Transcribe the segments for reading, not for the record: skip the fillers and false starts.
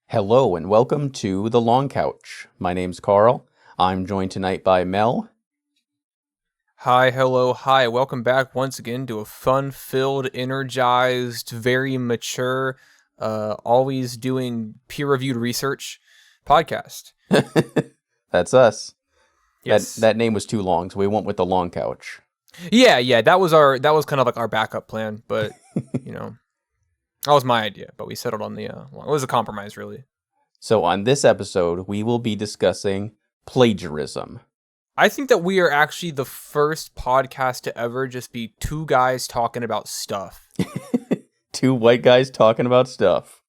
Hello and welcome to The Long Couch. My name's Carl. I'm joined tonight by Mel. Hi, hello, hi. Welcome back once again to a fun-filled, energized, very mature, always doing peer-reviewed research podcast. That's us. Yes. That name was too long, so we went with The Long Couch. Yeah, that was kind of like our backup plan, but that was my idea, but we settled on it was a compromise, really. So on this episode, we will be discussing plagiarism. I think that we are actually the first podcast to ever just be two guys talking about stuff. Two white guys talking about stuff.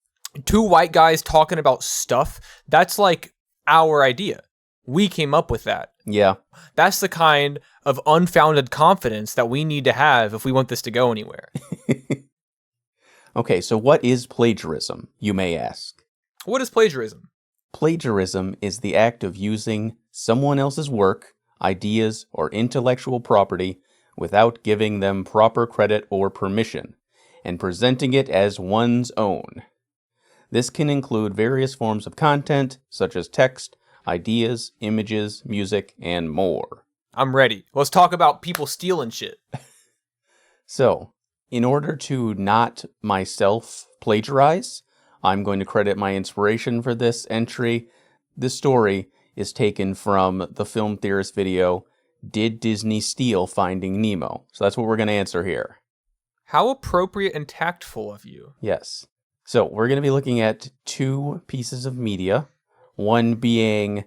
Two white guys talking about stuff. That's like our idea. We came up with that. Yeah. That's the kind of unfounded confidence that we need to have if we want this to go anywhere. Okay, so what is plagiarism, you may ask? What is plagiarism? Plagiarism is the act of using someone else's work, ideas, or intellectual property without giving them proper credit or permission, and presenting it as one's own. This can include various forms of content, such as text, ideas, images, music, and more. I'm ready. Let's talk about people stealing shit. So, in order to not myself plagiarize, I'm going to credit my inspiration for this entry. This story is taken from the film theorist video, Did Disney Steal Finding Nemo? So that's what we're going to answer here. How appropriate and tactful of you. Yes. So we're going to be looking at two pieces of media, one being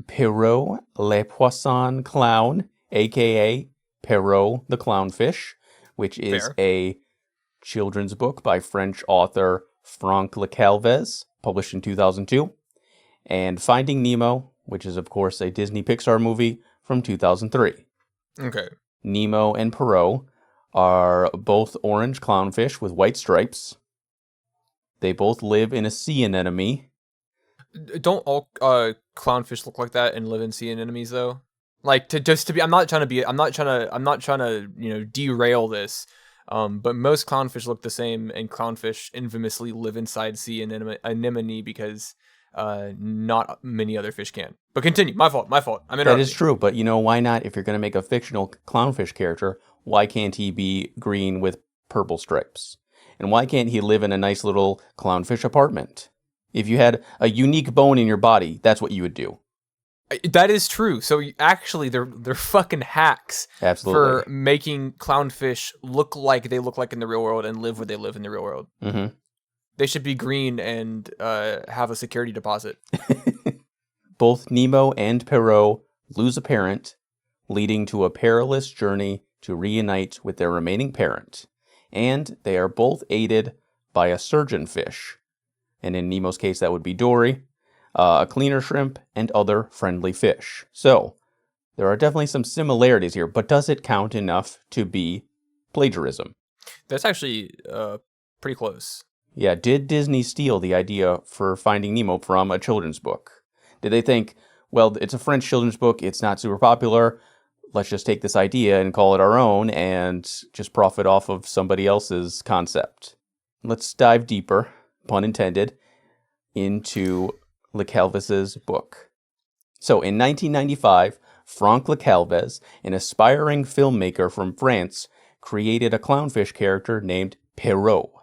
Perrault le Poisson Clown, aka Perrault the Clownfish, which is Fair. a children's book by French author Franck Le Calvez, published in 2002, and Finding Nemo, which is, of course, a Disney Pixar movie from 2003. Okay. Nemo and Perrault are both orange clownfish with white stripes. They both live in a sea anemone. Don't all clownfish look like that and live in sea anemones though? Like I'm not trying to derail this. But most clownfish look the same, and clownfish infamously live inside sea anemone because not many other fish can. But continue. My fault. I'm interrupting. That is true, but why not? If you're going to make a fictional clownfish character, why can't he be green with purple stripes? And why can't he live in a nice little clownfish apartment? If you had a unique bone in your body, that's what you would do. That is true. So actually, they're fucking hacks. Absolutely. For making clownfish look like they look like in the real world and live where they live in the real world. Mm-hmm. They should be green and have a security deposit. Both Nemo and Perrault lose a parent, leading to a perilous journey to reunite with their remaining parent. And they are both aided by a surgeon fish. And in Nemo's case, that would be Dory, a cleaner shrimp, and other friendly fish. So, there are definitely some similarities here, but does it count enough to be plagiarism? That's actually pretty close. Yeah, did Disney steal the idea for Finding Nemo from a children's book? Did they think, well, it's a French children's book, it's not super popular, let's just take this idea and call it our own and just profit off of somebody else's concept? Let's dive deeper, pun intended, into Le Calvez's book. So, in 1995, Franck Le Calvez, an aspiring filmmaker from France, created a clownfish character named Perrault.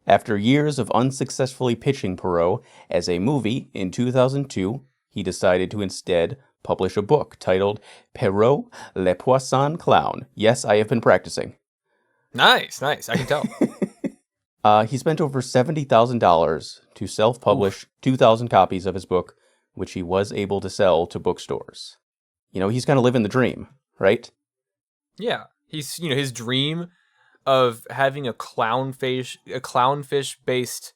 After years of unsuccessfully pitching Perrault as a movie in 2002, he decided to instead publish a book titled Perrault le Poisson Clown. Yes, I have been practicing. Nice. I can tell. He spent over $70,000 to self-publish 2,000 copies of his book, which he was able to sell to bookstores. He's kind of living the dream, right? Yeah, he's his dream of having a clownfish based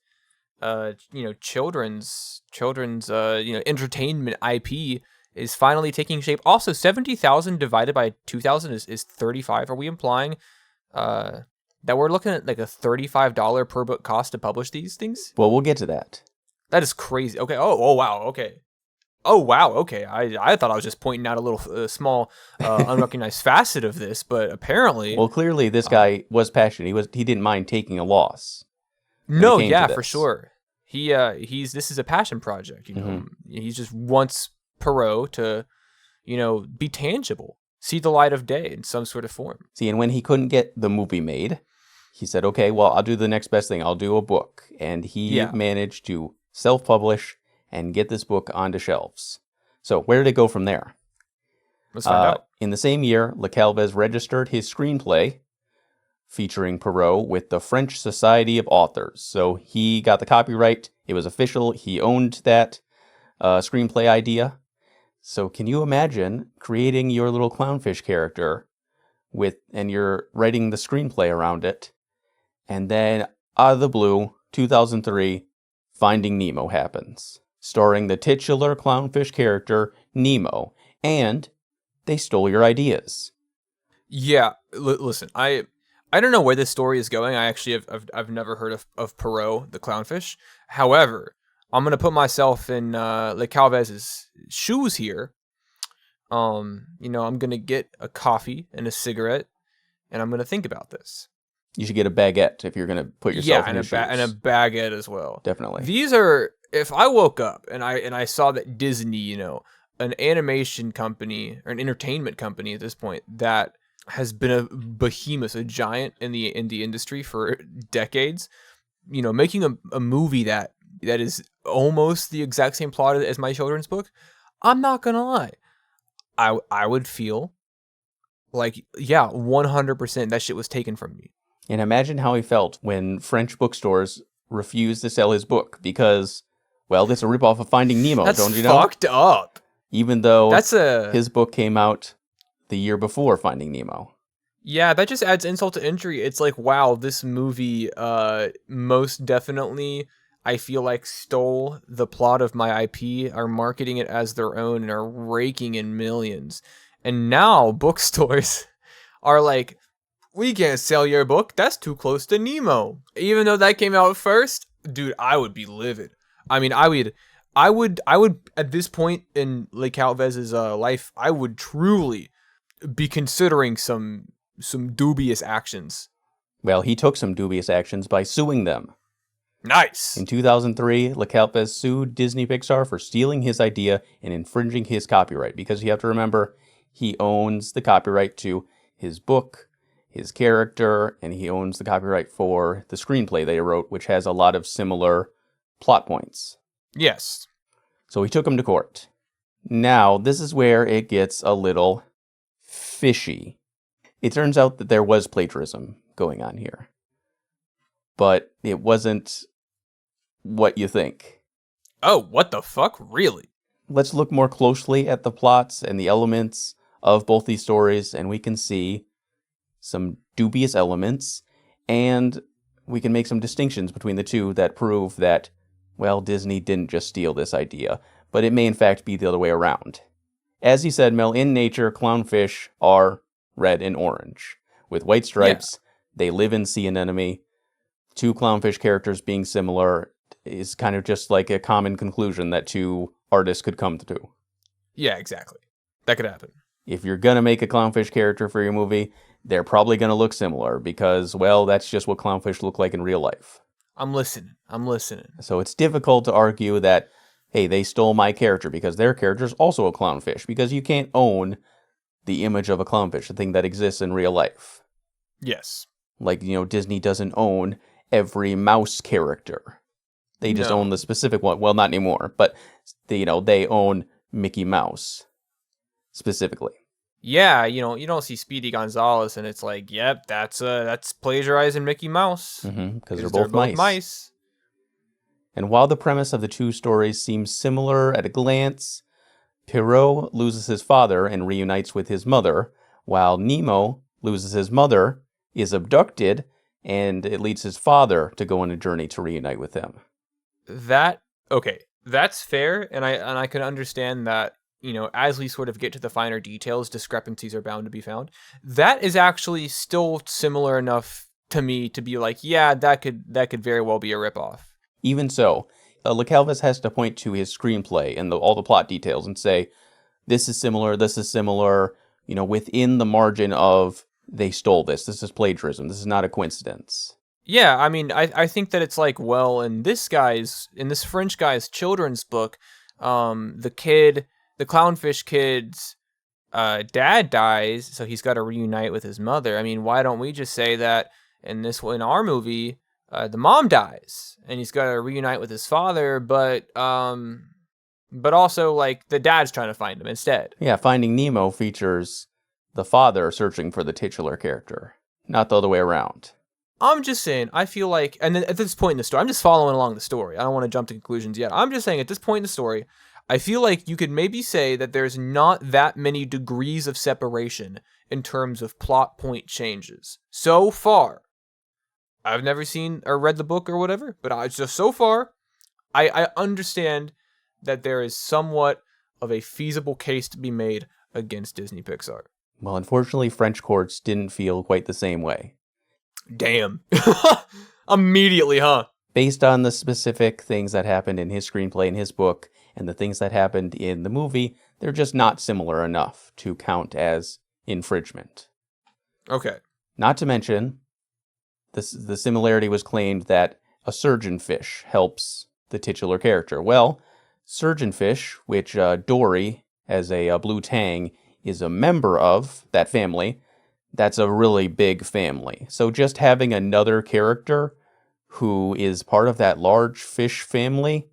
children's entertainment IP is finally taking shape. Also, 70,000 divided by 2,000 is 35. Are we implying that we're looking at like a $35 per book cost to publish these things? Well, we'll get to that. That is crazy. Okay. Oh wow. Okay. Oh wow. Okay. I thought I was just pointing out a little small unrecognized facet of this, but apparently. Well, clearly this guy was passionate. He didn't mind taking a loss. No. Yeah, for sure. He's this is a passion project. He just wants Perot to, be tangible, see the light of day in some sort of form. See, and when he couldn't get the movie made, he said, okay, well, I'll do the next best thing. I'll do a book. And he managed to self-publish and get this book onto shelves. So where did it go from there? Let's find out. In the same year, Le Calvez registered his screenplay featuring Perot with the French Society of Authors. So he got the copyright. It was official. He owned that screenplay idea. So can you imagine creating your little clownfish character and you're writing the screenplay around it, and then out of the blue, 2003, Finding Nemo happens, starring the titular clownfish character Nemo, and they stole your ideas. Yeah, listen, I don't know where this story is going. I actually I've never heard of Perot, the clownfish. However, I'm gonna put myself in Le Calvez's shoes here. I'm gonna get a coffee and a cigarette, and I'm gonna think about this. You should get a baguette if you're gonna put yourself in his shoes. And a baguette as well. Definitely. These are, if I woke up and I saw that Disney, an animation company or an entertainment company at this point that has been a behemoth, a giant in the industry for decades, making a movie that is almost the exact same plot as my children's book, I'm not gonna lie, I would feel like, 100% that shit was taken from me. And imagine how he felt when French bookstores refused to sell his book because, well, this is a ripoff of Finding Nemo, don't you know? That's fucked up. Even though his book came out the year before Finding Nemo. Yeah, that just adds insult to injury. It's like, wow, this movie most definitely, I feel like, stole the plot of my IP, are marketing it as their own, and are raking in millions. And now bookstores are like, we can't sell your book. That's too close to Nemo. Even though that came out first, dude, I would be livid. I mean, I would at this point in Le Calvez's life, I would truly be considering some dubious actions. Well, he took some dubious actions by suing them. Nice. In 2003, Le Calvez sued Disney Pixar for stealing his idea and infringing his copyright, because you have to remember, he owns the copyright to his book, his character, and he owns the copyright for the screenplay they wrote, which has a lot of similar plot points. Yes. So he took him to court. Now, this is where it gets a little fishy. It turns out that there was plagiarism going on here. But it wasn't what you think. Oh, what the fuck? Really? Let's look more closely at the plots and the elements of both these stories, and we can see some dubious elements, and we can make some distinctions between the two that prove that, well, Disney didn't just steal this idea, but it may in fact be the other way around. As you said, Mel, in nature, clownfish are red and orange. With white stripes, They live in sea anemone. Two clownfish characters being similar is kind of just like a common conclusion that two artists could come to. Yeah, exactly. That could happen. If you're going to make a clownfish character for your movie, they're probably going to look similar because, well, that's just what clownfish look like in real life. I'm listening. So it's difficult to argue that, hey, they stole my character because their character is also a clownfish, because you can't own the image of a clownfish, a thing that exists in real life. Yes. Like, Disney doesn't own every mouse character. They just own the specific one. Well, not anymore, but they own Mickey Mouse specifically. Yeah, you don't see Speedy Gonzales and it's like, yep, that's plagiarizing Mickey Mouse. Because they're both mice. And while the premise of the two stories seems similar at a glance, Perot loses his father and reunites with his mother, while Nemo loses his mother, is abducted, and it leads his father to go on a journey to reunite with him. That's fair, and I can understand that, as we sort of get to the finer details, discrepancies are bound to be found. That is actually still similar enough to me to be like, yeah, that could very well be a ripoff. Even so, Le Calvez has to point to his screenplay and all the plot details and say, this is similar, within the margin of, they stole this is plagiarism, this is not a coincidence. Yeah, I mean, I think that it's like, well, in this French guy's children's book, the clownfish kid's dad dies, so he's got to reunite with his mother. I mean, why don't we just say that in our movie, the mom dies and he's got to reunite with his father, but also like the dad's trying to find him instead. Yeah, Finding Nemo features the father searching for the titular character, not the other way around. I'm just saying, I feel like, and then at this point in the story, I'm just following along the story. I don't want to jump to conclusions yet. I'm just saying, at this point in the story, I feel like you could maybe say that there's not that many degrees of separation in terms of plot point changes. So far, I've never seen or read the book or whatever, but just so far, I understand that there is somewhat of a feasible case to be made against Disney Pixar. Well, unfortunately, French courts didn't feel quite the same way. Damn. Immediately, huh? Based on the specific things that happened in his screenplay and his book and the things that happened in the movie, they're just not similar enough to count as infringement. Okay. Not to mention, the similarity was claimed that a surgeonfish helps the titular character. Well, surgeonfish, which Dory, as a blue tang, is a member of that family, that's a really big family. So just having another character who is part of that large fish family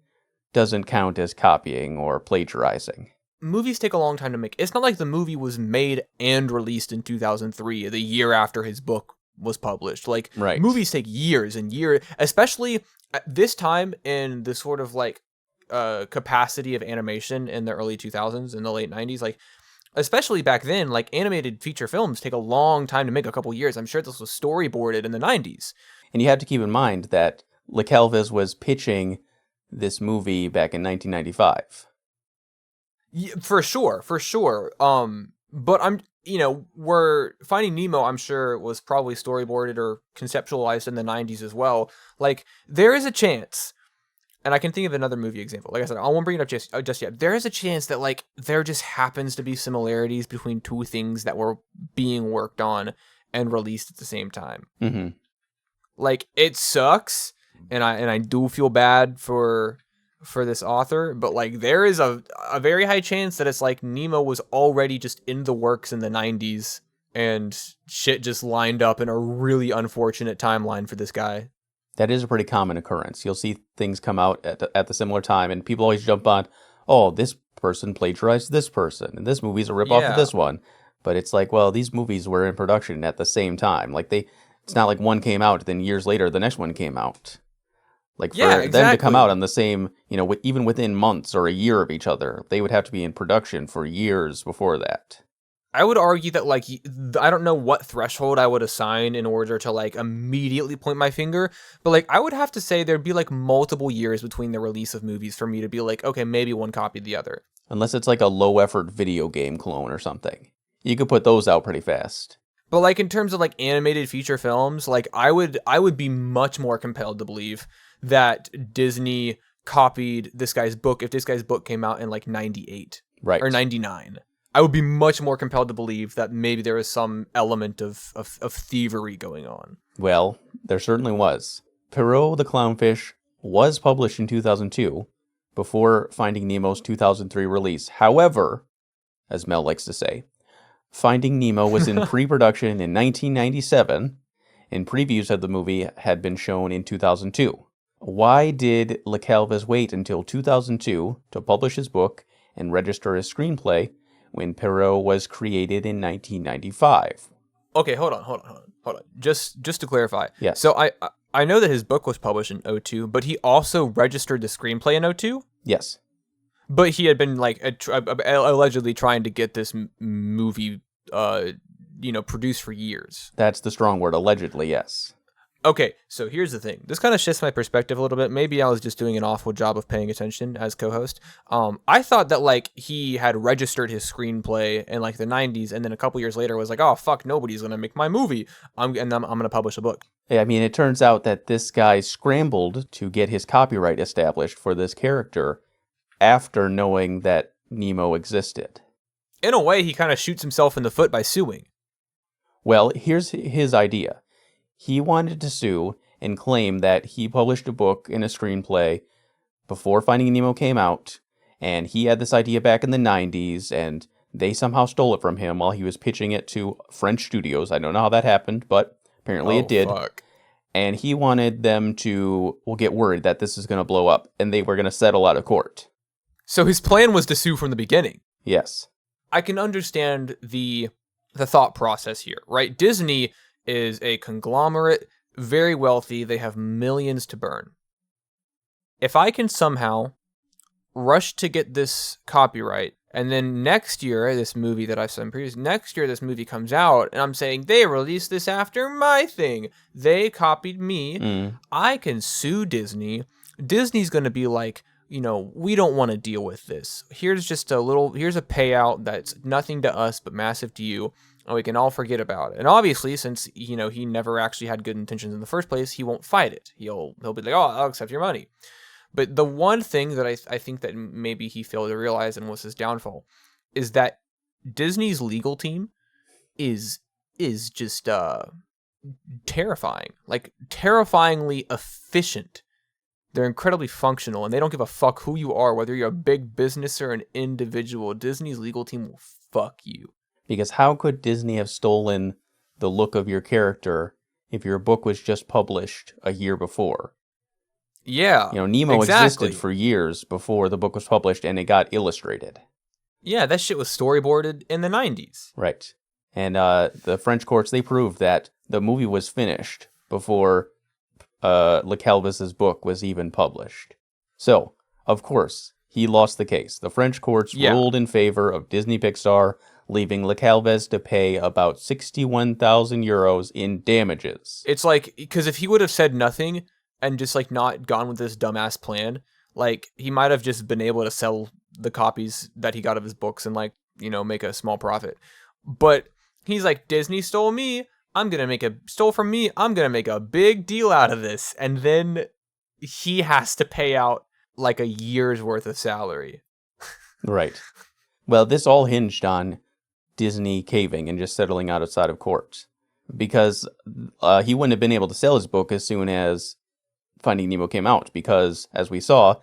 doesn't count as copying or plagiarizing. Movies take a long time to make. It's not like the movie was made and released in 2003, the year after his book was published. Like, right. Movies take years and years, especially at this time in the sort of like capacity of animation in the early 2000s, in the late 90s. Like, especially back then, like animated feature films take a long time to make, a couple years. I'm sure this was storyboarded in the 90s. And you have to keep in mind that LeCalvis was pitching this movie back in 1995. Yeah, for sure. But we're Finding Nemo, I'm sure, was probably storyboarded or conceptualized in the 90s as well. Like, there is a chance, and I can think of another movie example. Like I said, I won't bring it up just yet. There is a chance that, like, there just happens to be similarities between two things that were being worked on and released at the same time. Mm-hmm. Like, it sucks, and I do feel bad for this author, but like there is a very high chance that it's like Nemo was already just in the works in the 90s and shit just lined up in a really unfortunate timeline for this guy. That is a pretty common occurrence. You'll see things come out at the similar time, and people always jump on, oh, this person plagiarized this person, and this movie's a ripoff of this one. But it's like, well, these movies were in production at the same time. Like, it's not like one came out, then years later, the next one came out. Like, for them to come out on the same, even within months or a year of each other, they would have to be in production for years before that. I would argue that, like, I don't know what threshold I would assign in order to, like, immediately point my finger, but, like, I would have to say there'd be, like, multiple years between the release of movies for me to be like, okay, maybe one copied the other. Unless it's, like, a low-effort video game clone or something. You could put those out pretty fast. But, like, in terms of, like, animated feature films, like, I would be much more compelled to believe that Disney copied this guy's book if this guy's book came out in, like, 98. Right. Or 99. I would be much more compelled to believe that maybe there was some element of thievery going on. Well, there certainly was. Perrault the Clownfish was published in 2002, before Finding Nemo's 2003 release. However, as Mel likes to say, Finding Nemo was in pre-production in 1997, and previews of the movie had been shown in 2002. Why did LeCalvis wait until 2002 to publish his book and register his screenplay when Perrault was created in 1995? Okay, hold on. Just to clarify. Yes. So I know that his book was published in 2002, but he also registered the screenplay in 2002? Yes. But he had been, like, allegedly trying to get this movie, produced for years. That's the strong word, allegedly, yes. Okay, so here's the thing. This kind of shifts my perspective a little bit. Maybe I was just doing an awful job of paying attention as co-host. I thought that, like, he had registered his screenplay in, like, the 90s, and then a couple years later was like, oh, fuck, nobody's going to make my movie. I'm going to publish a book. Yeah, I mean, it turns out that this guy scrambled to get his copyright established for this character after knowing that Nemo existed. In a way, he kind of shoots himself in the foot by suing. Well, here's his idea. He wanted to sue and claim that he published a book and a screenplay before Finding Nemo came out, and he had this idea back in the 90s, and they somehow stole it from him while he was pitching it to French studios. I don't know how that happened, but apparently it did. Fuck. And he wanted them to, get worried that this is going to blow up, and they were going to settle out of court. So his plan was to sue from the beginning. Yes. I can understand the thought process here, right? Disney is a conglomerate, very wealthy. They have millions to burn. If I can somehow rush to get this copyright, and then next year, this movie that I've said previously, next year this movie comes out, and I'm saying, they released this after my thing. They copied me. I can sue Disney. Disney's going to be like, we don't want to deal with this. Here's a payout that's nothing to us, but massive to you. And we can all forget about it. And obviously, since, he never actually had good intentions in the first place, he won't fight it. He'll be like, I'll accept your money. But the one thing that I think that maybe he failed to realize and was his downfall is that Disney's legal team is just terrifying. Like, terrifyingly efficient. They're incredibly functional, and they don't give a fuck who you are, whether you're a big business or an individual. Disney's legal team will fuck you. Because how could Disney have stolen the look of your character if your book was just published a year before? Yeah, Nemo existed for years before the book was published, and it got illustrated. Yeah, that shit was storyboarded in the 90s. Right. And the French courts, they proved that the movie was finished before Le Calves's book was even published. So, of course, he lost the case. The French courts ruled in favor of Disney Pixar, leaving Le Calves to pay about 61,000 euros in damages. It's like, because if he would have said nothing and just not gone with this dumbass plan, he might have just been able to sell the copies that he got of his books and make a small profit. But he's like, Disney stole me. Stole from me. I'm going to make a big deal out of this. And then he has to pay out a year's worth of salary. Right. Well, this all hinged on Disney caving and just settling outside of court. Because he wouldn't have been able to sell his book as soon as Finding Nemo came out. Because, as we saw,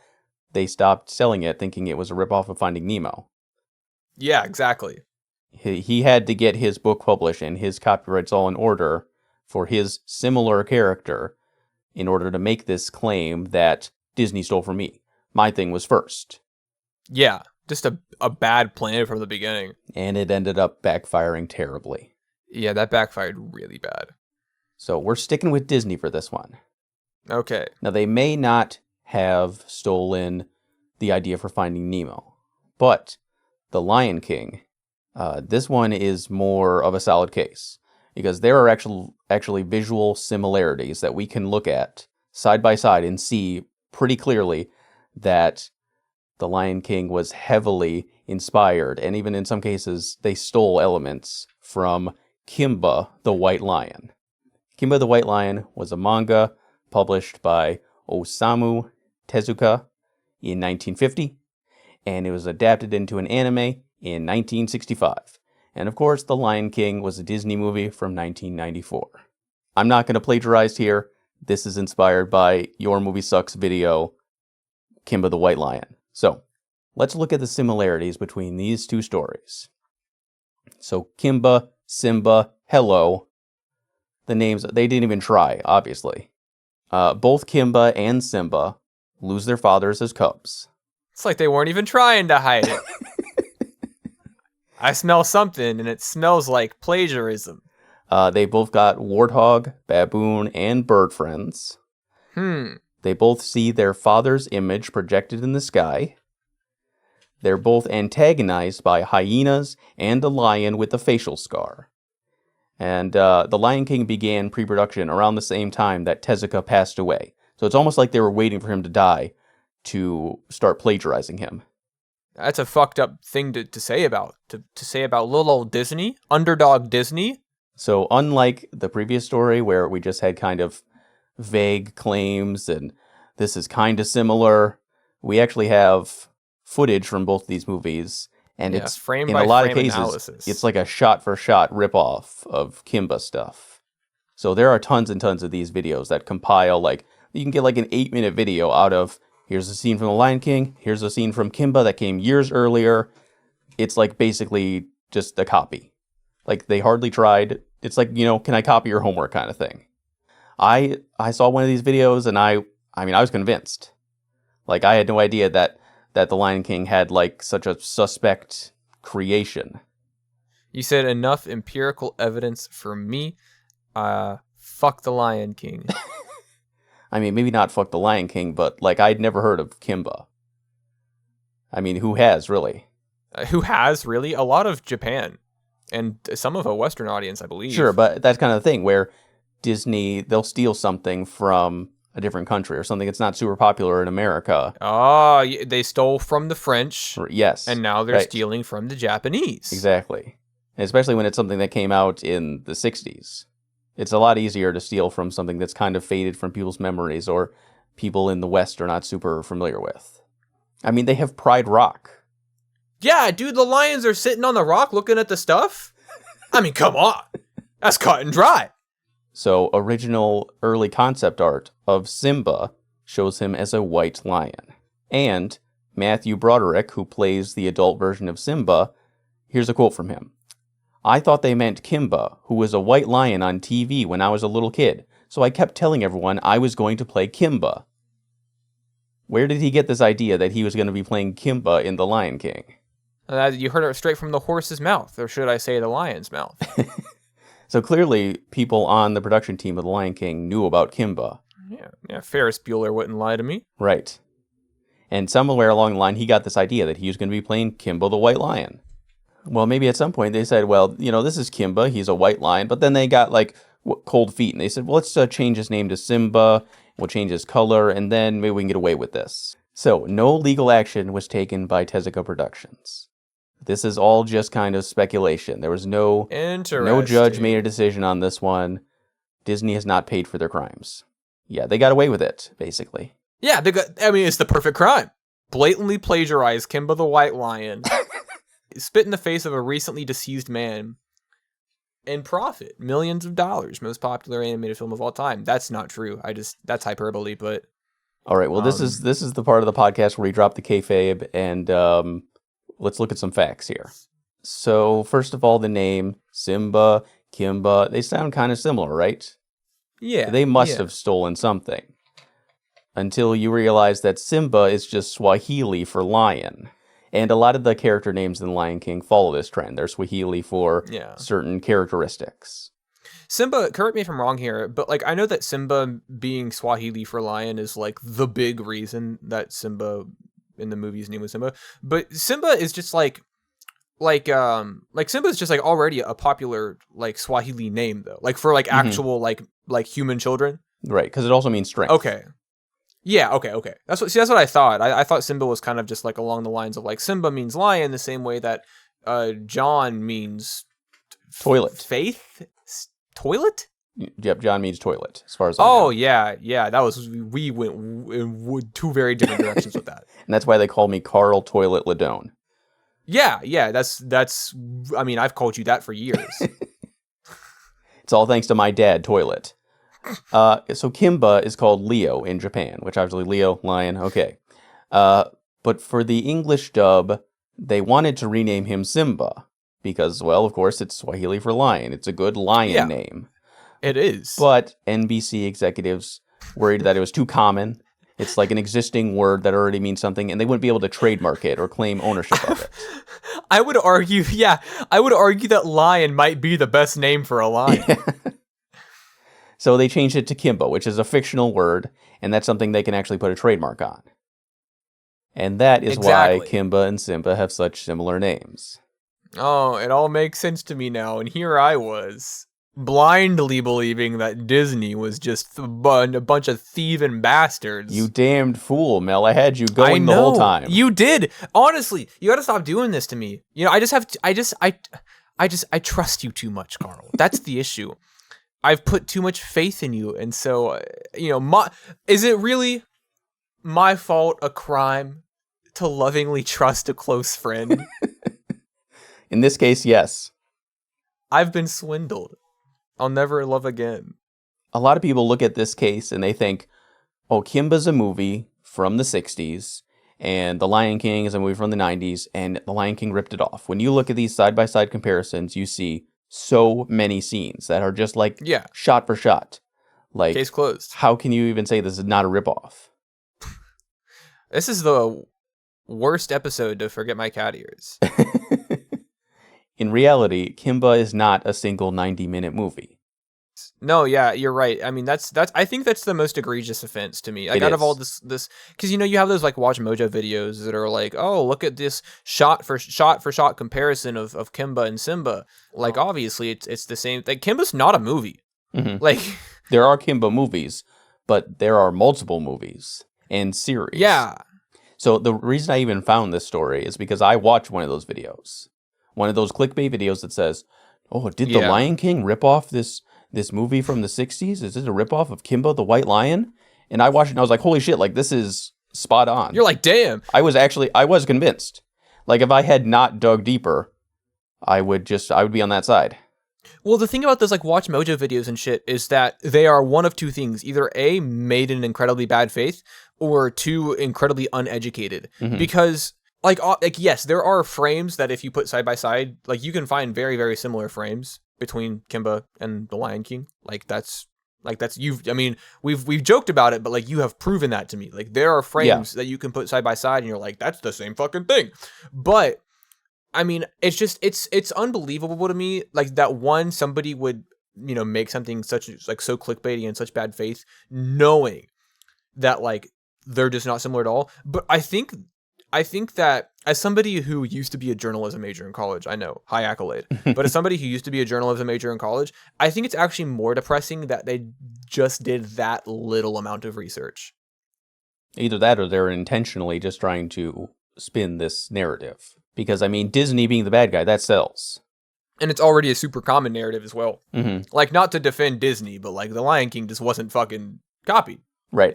they stopped selling it thinking it was a ripoff of Finding Nemo. Yeah, exactly. He had to get his book published and his copyrights all in order for his similar character in order to make this claim that Disney stole from me. My thing was first. Yeah, just a bad plan from the beginning. And it ended up backfiring terribly. Yeah, that backfired really bad. So we're sticking with Disney for this one. Okay. Now, they may not have stolen the idea for Finding Nemo, but The Lion King... this one is more of a solid case because there are actually visual similarities that we can look at side by side and see pretty clearly that The Lion King was heavily inspired, and even in some cases they stole elements from Kimba the White Lion. Kimba the White Lion was a manga published by Osamu Tezuka in 1950, and it was adapted into an anime in 1965. And of course, The Lion King was a Disney movie from 1994. I'm not going to plagiarize here. This is inspired by Your Movie Sucks video, Kimba the White Lion. So, let's look at the similarities between these two stories. So, Kimba, Simba, Hello. The names, they didn't even try, obviously. Both Kimba and Simba lose their fathers as cubs. It's like they weren't even trying to hide it. I smell something, and it smells like plagiarism. They both got warthog, baboon, and bird friends. They both see their father's image projected in the sky. They're both antagonized by hyenas and a lion with a facial scar. And The Lion King began pre-production around the same time that Tezuka passed away. So it's almost like they were waiting for him to die to start plagiarizing him. That's a fucked up thing to say about little old Disney, underdog Disney. So unlike the previous story where we just had kind of vague claims and this is kind of similar, we actually have footage from both these movies, and it's frame in by a lot of frame cases analysis. it's like a shot for shot ripoff of Kimba stuff. So there are tons and tons of these videos that compile, like, you can get like an 8-minute video out of, here's a scene from The Lion King, here's a scene from Kimba that came years earlier. It's like basically just a copy. Like, they hardly tried. It's like, can I copy your homework kind of thing. I saw one of these videos and I was convinced. Like, I had no idea that The Lion King had like such a suspect creation. You said enough empirical evidence for me. Fuck The Lion King. I mean, maybe not fuck The Lion King, but like, I'd never heard of Kimba. I mean, who has really? Who has really? A lot of Japan and some of a Western audience, I believe. Sure, but that's kind of the thing where Disney, they'll steal something from a different country or something that's not super popular in America. Oh, they stole from the French. Yes. And now they're stealing from the Japanese. Exactly. And especially when it's something that came out in the 60s. It's a lot easier to steal from something that's kind of faded from people's memories or people in the West are not super familiar with. I mean, they have Pride Rock. Yeah, dude, the lions are sitting on the rock looking at the stuff. I mean, come on. That's cut and dry. So, original early concept art of Simba shows him as a white lion. And Matthew Broderick, who plays the adult version of Simba, here's a quote from him. "I thought they meant Kimba, who was a white lion on TV when I was a little kid, so I kept telling everyone I was going to play Kimba." Where did he get this idea that he was going to be playing Kimba in The Lion King? You heard it straight from the horse's mouth, or should I say the lion's mouth. So clearly, people on the production team of The Lion King knew about Kimba. Yeah, Ferris Bueller wouldn't lie to me. Right. And somewhere along the line, he got this idea that he was going to be playing Kimba the White Lion. Well, maybe at some point they said, well, this is Kimba, he's a white lion, but then they got, like, cold feet, and they said, well, let's change his name to Simba, we'll change his color, and then maybe we can get away with this. So, no legal action was taken by Tezuka Productions. This is all just kind of speculation. There was no judge made a decision on this one. Disney has not paid for their crimes. Yeah, they got away with it, basically. Yeah, it's the perfect crime. Blatantly plagiarize Kimba the White Lion, spit in the face of a recently deceased man, and profit millions of dollars. Most popular animated film of all time. That's not true. That's hyperbole, but... All right, well, this is the part of the podcast where we drop the kayfabe, and let's look at some facts here. So, first of all, the name, Simba, Kimba, they sound kind of similar, right? Yeah. They must have stolen something. Until you realize that Simba is just Swahili for lion. And a lot of the character names in Lion King follow this trend. They're Swahili for certain characteristics. Simba, correct me if I'm wrong here, but like I know that Simba being Swahili for lion is like the big reason that Simba in the movie's name was Simba. But Simba is just like Simba is just like already a popular like Swahili name though. Like for like actual like human children. Right, because it also means strength. Okay. Yeah, okay. That's what I thought. I thought Simba was kind of just like along the lines of like Simba means lion the same way that John means toilet. Faith? Toilet? Yep, John means toilet, as far as I know. Yeah, that was, we went in two very different directions with that. And that's why they call me Carl Toilet Ladone. Yeah, that's, I mean, I've called you that for years. It's all thanks to my dad, Toilet. So Kimba is called Leo in Japan, which obviously Leo, lion, okay. But for the English dub, they wanted to rename him Simba. Because, well, of course, it's Swahili for lion. It's a good lion name. It is. But NBC executives worried that it was too common. It's like an existing word that already means something, and they wouldn't be able to trademark it or claim ownership of it. I would argue that lion might be the best name for a lion. Yeah. So they changed it to Kimba, which is a fictional word, and that's something they can actually put a trademark on. And that is why Kimba and Simba have such similar names. Oh, it all makes sense to me now, and here I was, blindly believing that Disney was just a bunch of thieving bastards. You damned fool, Mel. I had you going the whole time. You did. Honestly, you gotta stop doing this to me. You know, I trust you too much, Carl. That's the issue. I've put too much faith in you, and so, is it really my fault, a crime, to lovingly trust a close friend? In this case, yes. I've been swindled. I'll never love again. a lot of people look at this case and they think, oh, Kimba's a movie from the 60s, and The Lion King is a movie from the 90s, and The Lion King ripped it off. When you look at these side-by-side comparisons, you see so many scenes that are just like shot for shot. Like, case closed. How can you even say this is not a ripoff? This is the worst episode to forget my cat ears. In reality, Kimba is not a single 90-minute movie. No, yeah, you're right. I mean, that's. I think that's the most egregious offense to me. Like, out of all this, because you have those like Watch Mojo videos that are like, oh, look at this shot for shot comparison of Kimba and Simba. Like, obviously, it's the same. Like, Kimba's not a movie. Mm-hmm. Like, there are Kimba movies, but there are multiple movies and series. Yeah. So the reason I even found this story is because I watched one of those videos, one of those clickbait videos that says, "Oh, did the Lion King rip off this movie from the 60s? Is this a ripoff of Kimba the White Lion?" And I watched it and I was like, holy shit, like this is spot on. You're like, damn. I was convinced. Like if I had not dug deeper, I would be on that side. Well, the thing about those like Watch Mojo videos and shit is that they are one of two things. Either A, made in incredibly bad faith, or two, incredibly uneducated. Mm-hmm. Because like yes, there are frames that if you put side by side, like you can find very, very similar frames between Kimba and the Lion King. We've joked about it, but like you have proven that to me. Like there are frames that you can put side by side and you're like, that's the same fucking thing. But I mean, it's unbelievable to me, like that somebody would, make something such like so clickbaity and such bad faith, knowing that like they're just not similar at all. But I think that as somebody who used to be a journalism major in college, I know, high accolade, but as somebody who used to be a journalism major in college, I think it's actually more depressing that they just did that little amount of research. Either that or they're intentionally just trying to spin this narrative. Because, I mean, Disney being the bad guy, that sells. And it's already a super common narrative as well. Mm-hmm. Like, not to defend Disney, but like The Lion King just wasn't fucking copied. Right.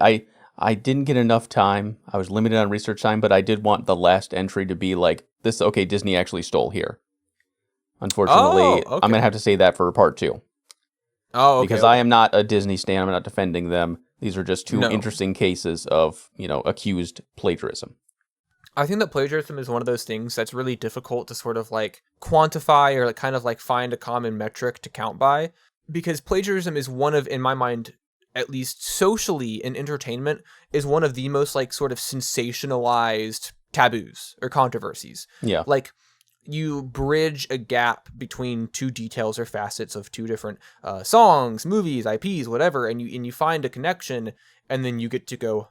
I didn't get enough time. I was limited on research time, but I did want the last entry to be like, Disney actually stole here. Unfortunately, I'm going to have to say that for part 2. Oh, okay. Because I am not a Disney stan. I'm not defending them. These are just two interesting cases of, accused plagiarism. I think that plagiarism is one of those things that's really difficult to sort of like quantify or like kind of like find a common metric to count by, because plagiarism is one of, in my mind, at least socially in entertainment, is one of the most like sort of sensationalized taboos or controversies. Yeah. Like you bridge a gap between two details or facets of two different songs, movies, IPs, whatever, and you find a connection, and then you get to go,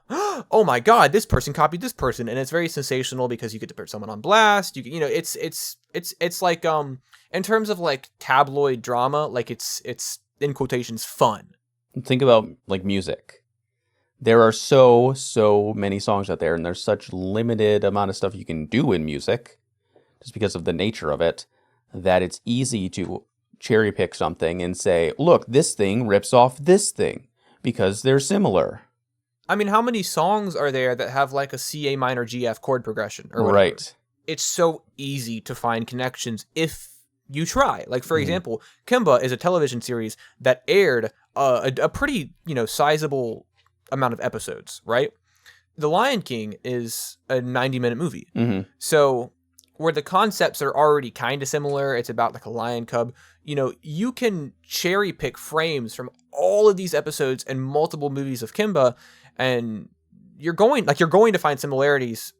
oh my god, this person copied this person, and it's very sensational because you get to put someone on blast. It's like in terms of like tabloid drama, like it's in quotations fun. Think about like music. There are so many songs out there, and there's such limited amount of stuff you can do in music, just because of the nature of it, that it's easy to cherry pick something and say, look, this thing rips off this thing because they're similar. I mean, how many songs are there that have like a C, A minor, G, F chord progression or whatever? Right. It's so easy to find connections if you try. Like, for example, Kimba is a television series that aired a pretty, sizable amount of episodes, right? The Lion King is a 90-minute movie. Mm-hmm. So where the concepts are already kind of similar, it's about like a lion cub, you can cherry pick frames from all of these episodes and multiple movies of Kimba, and you're going to find similarities.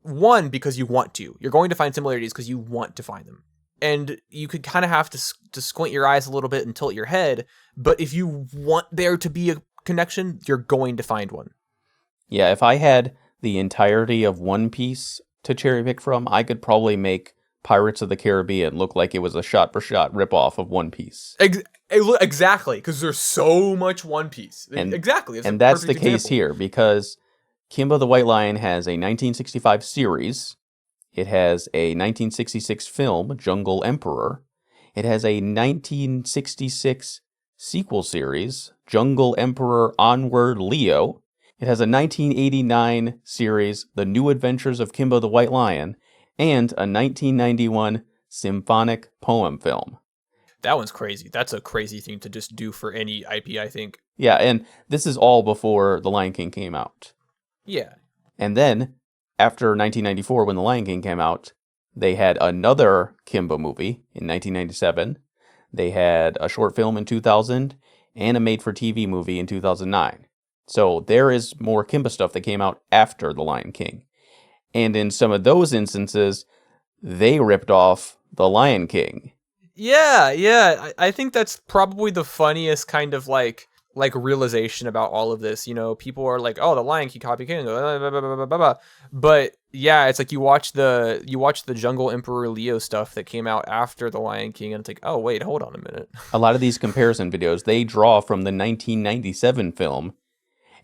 One, because you want to. You're going to find similarities because you want to find them. And you could kind of have to squint your eyes a little bit and tilt your head, but if you want there to be a connection, you're going to find one. Yeah, if I had the entirety of One Piece to cherry pick from, I could probably make Pirates of the Caribbean look like it was a shot-for-shot ripoff of One Piece. Exactly, because there's so much One Piece. Exactly. And that's the case here, because Kimba the White Lion has a 1965 series. It has a 1966 film, Jungle Emperor. It has a 1966 sequel series, Jungle Emperor Onward Leo. It has a 1989 series, The New Adventures of Kimba the White Lion, and a 1991 symphonic poem film. That one's crazy. That's a crazy thing to just do for any IP, I think. Yeah, and this is all before The Lion King came out. Yeah. And then, after 1994, when The Lion King came out, they had another Kimba movie in 1997. They had a short film in 2000 and a made-for-TV movie in 2009. So there is more Kimba stuff that came out after The Lion King. And in some of those instances, they ripped off The Lion King. Yeah. I think that's probably the funniest kind of like realization about all of this. You know, people are like, "Oh, the Lion King copy King," blah, blah, blah, blah, blah, blah. But yeah, it's like you watch the Jungle Emperor Leo stuff that came out after the Lion King, and it's like, oh wait, hold on a minute. A lot of these comparison videos, they draw from the 1997 film,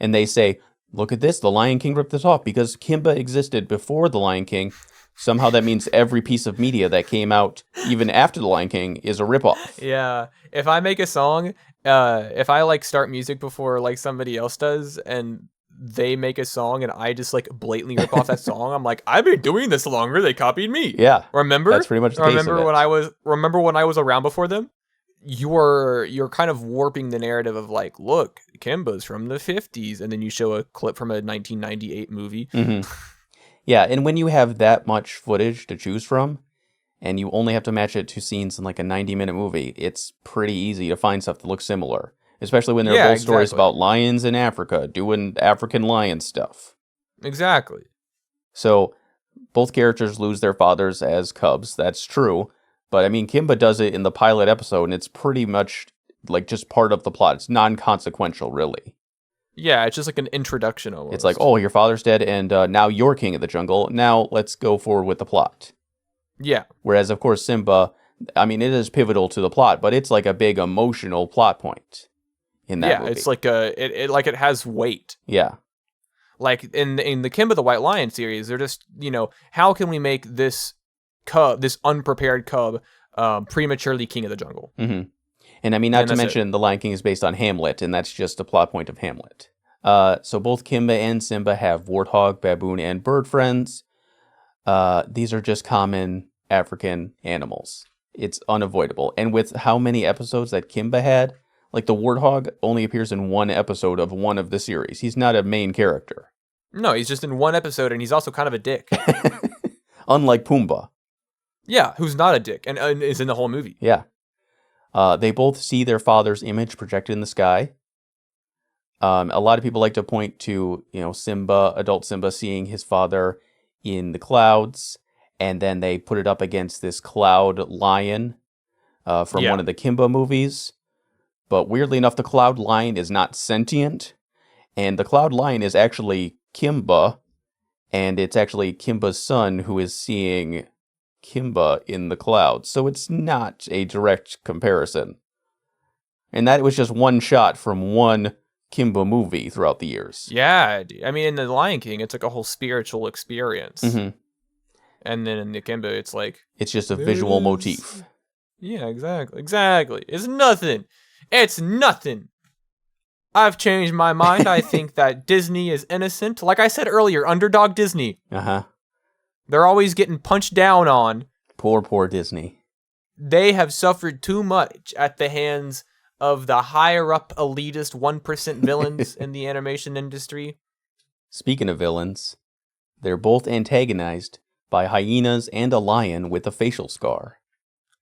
and they say, "Look at this, The Lion King ripped this off because Kimba existed before The Lion King. Somehow that means every piece of media that came out even after The Lion King is a ripoff." Yeah, if I make a song, if I like start music before like somebody else does, and they make a song and I just like blatantly rip off that song, I'm like, I've been doing this longer. They copied me. Yeah, remember? that's pretty much the case of it. Remember when I was around before them? You're kind of warping the narrative of like, look, Kimba's from the 50s, and then you show a clip from a 1998 movie. Mm-hmm. Yeah, and when you have that much footage to choose from, and you only have to match it to scenes in like a 90-minute movie, it's pretty easy to find stuff that looks similar. Especially when there are both stories about lions in Africa, doing African lion stuff. Exactly. So, both characters lose their fathers as cubs, that's true. But, I mean, Kimba does it in the pilot episode, and it's pretty much, like, just part of the plot. It's non-consequential, really. Yeah, it's just like an introduction almost. It's like, oh, your father's dead, and now you're king of the jungle. Now, let's go forward with the plot. Yeah. Whereas, of course, Simba, I mean, it is pivotal to the plot, but it's like a big emotional plot point in that movie. It's like it has weight. Yeah. Like in the Kimba the White Lion series, they're just, how can we make this unprepared cub, prematurely king of the jungle? Mm-hmm. And I mean, not to mention, The Lion King is based on Hamlet, and that's just a plot point of Hamlet. So both Kimba and Simba have warthog, baboon, and bird friends. These are just common African animals. It's unavoidable. And with how many episodes that Kimba had, like the warthog only appears in one episode of one of the series. He's not a main character. No, he's just in one episode, and he's also kind of a dick. Unlike Pumbaa. Yeah, who's not a dick, and is in the whole movie. Yeah. They both see their father's image projected in the sky. A lot of people like to point to, adult Simba seeing his father in the clouds, and then they put it up against this cloud lion from one of the Kimba movies. But weirdly enough, the cloud lion is not sentient, and the cloud lion is actually Kimba, and it's actually Kimba's son who is seeing Kimba in the clouds. So it's not a direct comparison. And that was just one shot from one Kimba movie throughout the years. Yeah, I mean, in The Lion King, it's like a whole spiritual experience. Mm-hmm. And then in the Kimba, it's like... It's just a visual motif. Yeah, exactly. It's nothing. It's nothing. I've changed my mind. I think that Disney is innocent. Like I said earlier, underdog Disney. Uh-huh. They're always getting punched down on. Poor Disney. They have suffered too much at the hands of the higher-up elitist 1% villains in the animation industry. Speaking of villains, they're both antagonized by hyenas and a lion with a facial scar.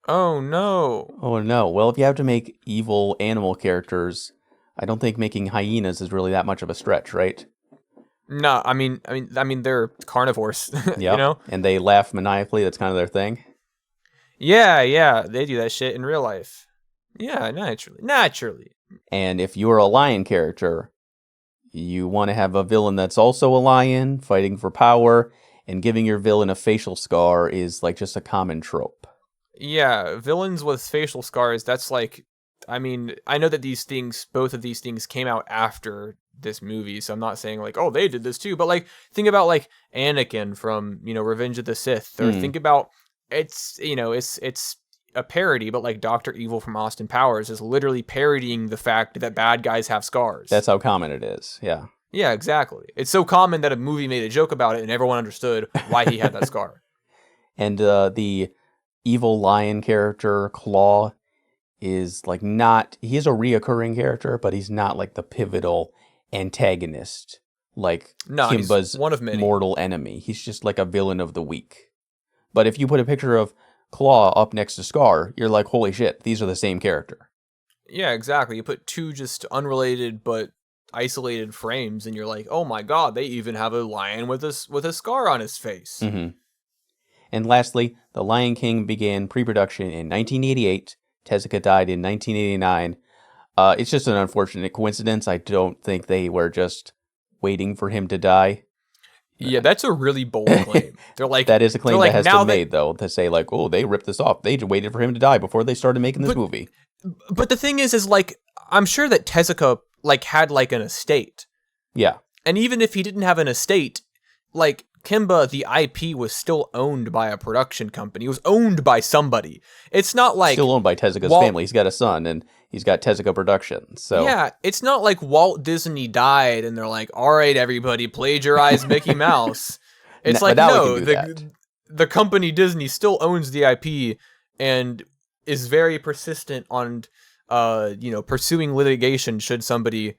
Oh, no. Oh, no. Well, if you have to make evil animal characters, I don't think making hyenas is really that much of a stretch, right? No, I mean, they're carnivores, Yeah, and they laugh maniacally. That's kind of their thing. Yeah, they do that shit in real life. Yeah, naturally. And if you're a lion character, you want to have a villain that's also a lion, fighting for power, and giving your villain a facial scar is like just a common trope. Yeah, villains with facial scars, that's like, I mean, I know that both of these things came out after this movie, so I'm not saying like, oh, they did this too, but like, think about like Anakin from, Revenge of the Sith, or think about, it's a parody, but like Dr. Evil from Austin Powers is literally parodying the fact that bad guys have scars. That's how common it is, yeah. Yeah, exactly. It's so common that a movie made a joke about it and everyone understood why he had that scar. And the evil lion character, Claw, is like not, he is a reoccurring character, but he's not like the pivotal antagonist like No, he's Kimba's one of many. mortal enemy. He's just like a villain of the week. But if you put a picture of Claw up next to Scar, you're like, holy shit, these are the same character. Yeah, exactly. You put two just unrelated but isolated frames, and you're like, oh my god, they even have a lion with a scar on his face. Mm-hmm. And lastly, The Lion King began pre-production in 1988. Tezuka died in 1989. It's just an unfortunate coincidence. I don't think they were just waiting for him to die. Yeah, that's a really bold claim. They're like, that is a claim that has been they, made, though, to say like, oh, they ripped this off. They waited for him to die before they started making this movie. But the thing is like, I'm sure that Tezuka like had like an estate. Yeah. And even if he didn't have an estate, like Kimba, the IP was still owned by a production company. It was owned by somebody. It's not like still owned by Tezuka's family. He's got a son, and he's got Tezuka Productions. So yeah, it's not like Walt Disney died and they're like, all right, everybody, plagiarize Mickey Mouse. It's like, no, the company Disney still owns the IP and is very persistent on, pursuing litigation should somebody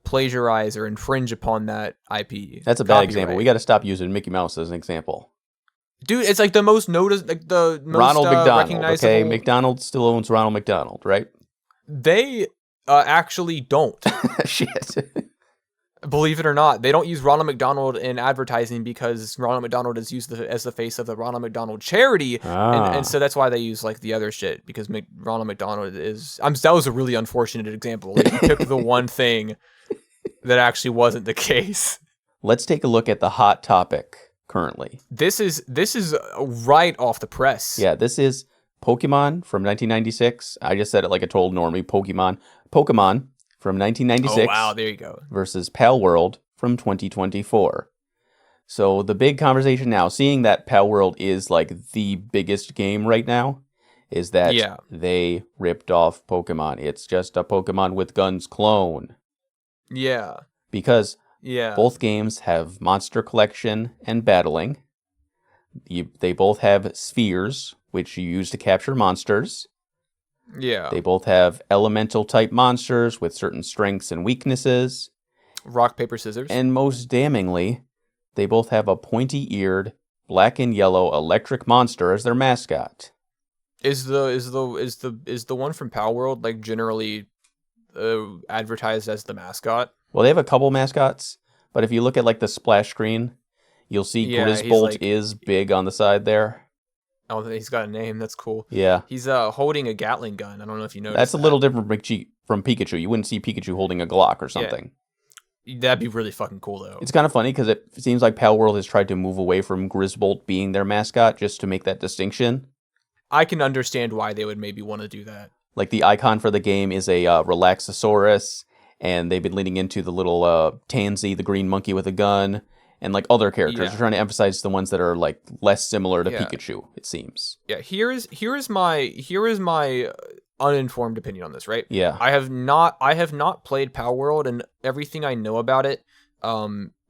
plagiarize or infringe upon that IP. That's a bad example. We got to stop using Mickey Mouse as an example. Dude, it's like the most noticed, like the most Ronald McDonald. recognizable. Okay, McDonald's still owns Ronald McDonald, right? They actually don't. Shit. Believe it or not, they don't use Ronald McDonald in advertising because Ronald McDonald is used as the face of the Ronald McDonald charity, and so that's why they use like the other shit because Ronald McDonald is. That was a really unfortunate example. Like, you picked the one thing that actually wasn't the case. Let's take a look at the hot topic currently. This is right off the press. Yeah, this is Pokemon from 1996. I just said it like a total normie. Pokemon from 1996. Oh, wow, there you go. Versus Palworld from 2024. So the big conversation now, seeing that Palworld is like the biggest game right now, is that they ripped off Pokemon. It's just a Pokemon with guns clone. Yeah. Because both games have monster collection and battling. They both have spheres, which you use to capture monsters. Yeah. They both have elemental type monsters with certain strengths and weaknesses. Rock, paper, scissors. And most damningly, they both have a pointy-eared, black and yellow electric monster as their mascot. Is the one from Palworld like generally advertised as the mascot? Well, they have a couple mascots, but if you look at like the splash screen, you'll see Grisbolt is big on the side there. Oh, he's got a name. That's cool. Yeah. He's holding a Gatling gun. I don't know if you noticed. That's a little different from Pikachu. You wouldn't see Pikachu holding a Glock or something. Yeah. That'd be really fucking cool, though. It's kind of funny because it seems like Palworld has tried to move away from Grisbolt being their mascot just to make that distinction. I can understand why they would maybe want to do that. Like the icon for the game is a Relaxosaurus, and they've been leaning into the little Tansy, the green monkey with a gun. And like other characters, they're trying to emphasize the ones that are like less similar to Pikachu. It seems. Yeah, here is my uninformed opinion on this. Right. Yeah. I have not played Palworld, and everything I know about it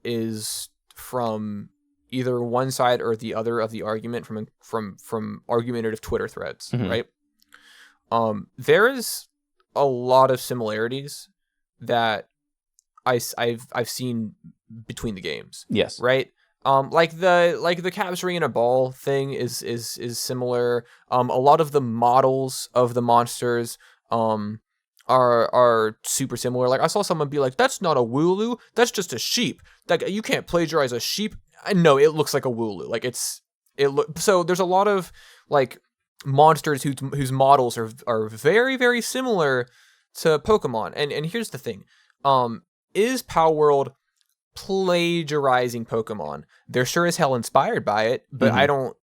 is from either one side or the other of the argument from argumentative Twitter threads. Mm-hmm. Right. There is a lot of similarities that I've seen between the games. Yes. Right? Like the capturing in a ball thing is similar. A lot of the models of the monsters are super similar. Like I saw someone be like, that's not a Wooloo, that's just a sheep. Like you can't plagiarize a sheep. No, it looks like a Wooloo. Like so there's a lot of like monsters whose models are very, very similar to Pokemon. And here's the thing. Is Palworld plagiarizing Pokemon? They're sure as hell inspired by it, but I don't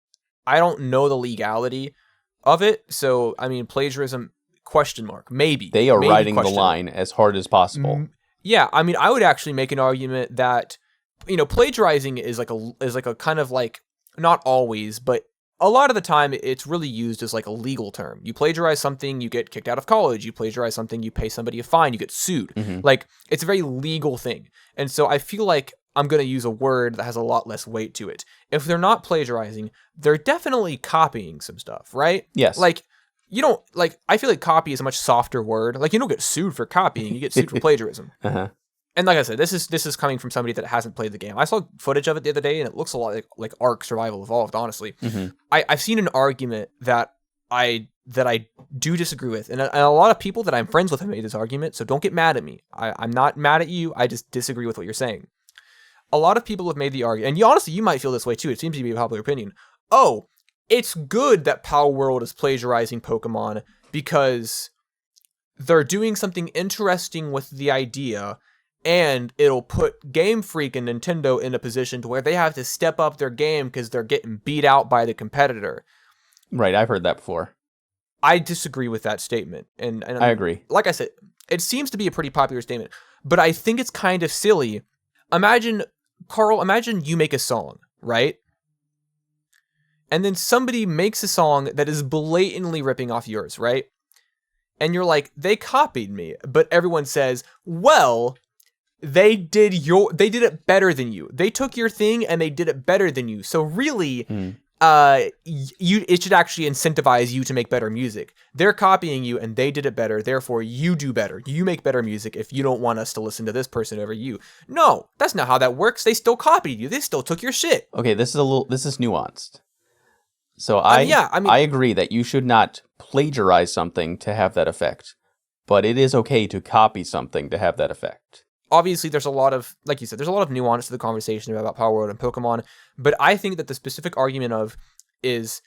know the legality of it. So I mean, plagiarism ? Maybe they are riding the line as hard as possible. Yeah, I mean, I would actually make an argument that plagiarizing is like a kind of like, not always, but a lot of the time it's really used as like a legal term. You plagiarize something, you get kicked out of college. You plagiarize something, you pay somebody a fine, you get sued. Mm-hmm. Like it's a very legal thing. And so I feel like I'm going to use a word that has a lot less weight to it. If they're not plagiarizing, they're definitely copying some stuff, right? Yes. Like you don't like. I feel like copy is a much softer word. Like you don't get sued for copying; you get sued for plagiarism. Uh-huh. And like I said, this is coming from somebody that hasn't played the game. I saw footage of it the other day, and it looks a lot like Ark Survival Evolved. Honestly, I've seen an argument that I do disagree with, and a lot of people that I'm friends with have made this argument. So don't get mad at me. I'm not mad at you. I just disagree with what you're saying. A lot of people have made the argument, and honestly, you might feel this way too. It seems to be a popular opinion. Oh, it's good that Palworld is plagiarizing Pokemon because they're doing something interesting with the idea, and it'll put Game Freak and Nintendo in a position to where they have to step up their game because they're getting beat out by the competitor. Right, I've heard that before. I disagree with that statement. And I agree. Like I said, it seems to be a pretty popular statement, but I think it's kind of silly. Imagine you make a song, right? And then somebody makes a song that is blatantly ripping off yours, right? And you're like, they copied me, but everyone says, well, they did it better than you. They took your thing and they did it better than you. So really, it should actually incentivize you to make better music. They're copying you and they did it better. Therefore, you do better. You make better music if you don't want us to listen to this person over you. No, that's not how that works. They still copied you. They still took your shit. Okay, this is nuanced. So I agree that you should not plagiarize something to have that effect, but it is okay to copy something to have that effect. Obviously, there's a lot of, like you said, there's a lot of nuance to the conversation about Palworld and Pokemon, but I think that the specific argument is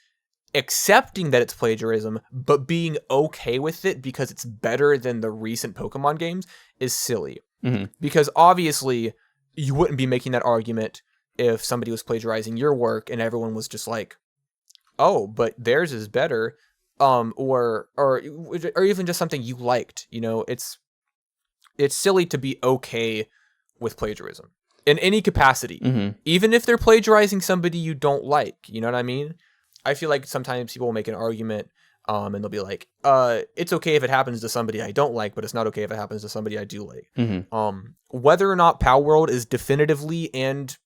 accepting that it's plagiarism, but being okay with it because it's better than the recent Pokemon games is silly. Because obviously, you wouldn't be making that argument if somebody was plagiarizing your work and everyone was just like, oh, but theirs is better, or even just something you liked. You know, it's silly to be okay with plagiarism in any capacity, even if they're plagiarizing somebody you don't like. You know what I mean? I feel like sometimes people will make an argument, and they'll be like, it's okay if it happens to somebody I don't like, but it's not okay if it happens to somebody I do like. Whether or not Palworld is definitively and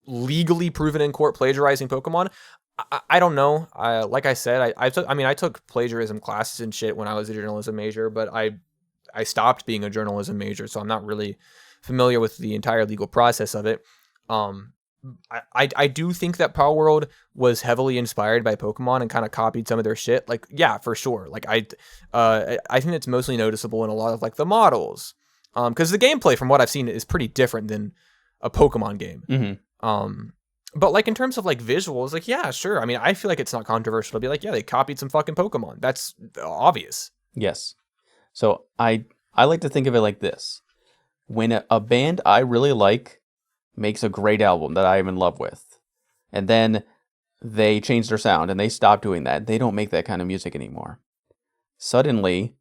legally proven in court plagiarizing Pokemon, I don't know. Like I said, I took plagiarism classes and shit when I was a journalism major, but I stopped being a journalism major, so I'm not really familiar with the entire legal process of it. I do think that Palworld was heavily inspired by Pokemon and kind of copied some of their shit. Like, yeah, for sure. Like I think it's mostly noticeable in a lot of like the models, because the gameplay from what I've seen is pretty different than a Pokemon game. But like in terms of like visuals, like yeah, sure. I mean, I feel like it's not controversial to be like, yeah, they copied some fucking Pokemon. That's obvious. Yes. So I like to think of it like this. When a band I really like makes a great album that I'm in love with, and then they change their sound and they stop doing that, they don't make that kind of music anymore. Suddenly,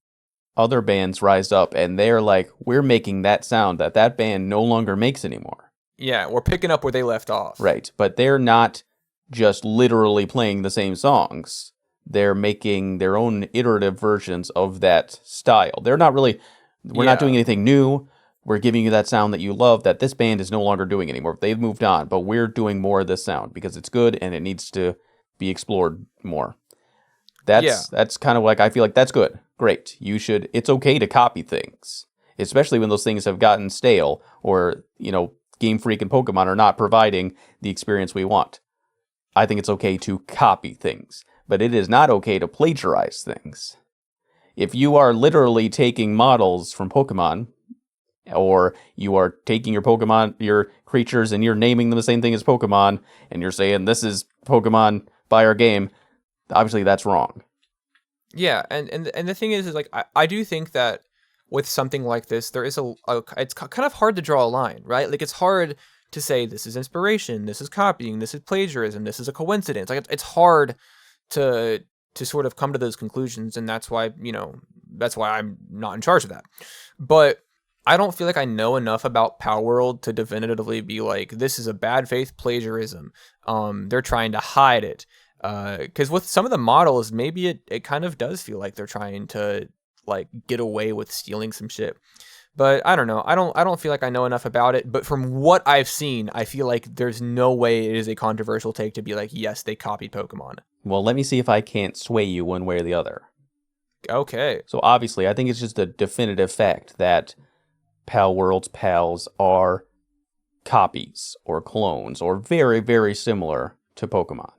other bands rise up and they're like, we're making that sound that band no longer makes anymore. Yeah, we're picking up where they left off. Right, but they're not just literally playing the same songs. They're making their own iterative versions of that style. They're not really, we're not doing anything new. We're giving you that sound that you love that this band is no longer doing anymore. They've moved on, but we're doing more of this sound because it's good and it needs to be explored more. That's kind of like, I feel like that's good. Great. It's okay to copy things, especially when those things have gotten stale or, Game Freak and Pokemon are not providing the experience we want. I think it's okay to copy things, but it is not okay to plagiarize things. If you are literally taking models from Pokemon, or you are taking your Pokemon, your creatures, and you're naming them the same thing as Pokemon, and you're saying this is Pokemon by our game, obviously that's wrong. Yeah, and the thing is like I do think that with something like this, there is it's kind of hard to draw a line, right? Like it's hard to say this is inspiration, this is copying, this is plagiarism, this is a coincidence. Like it's hard to sort of come to those conclusions, and that's why I'm not in charge of that. But I don't feel like I know enough about Palworld to definitively be like, this is a bad faith plagiarism. They're trying to hide it. Because with some of the models, maybe it kind of does feel like they're trying to like get away with stealing some shit. But I don't know. I don't feel like I know enough about it. But from what I've seen, I feel like there's no way it is a controversial take to be like, yes, they copied Pokemon. Well, let me see if I can't sway you one way or the other. Okay. So obviously, I think it's just a definitive fact that Palworld's pals are copies or clones or very, very similar to Pokemon.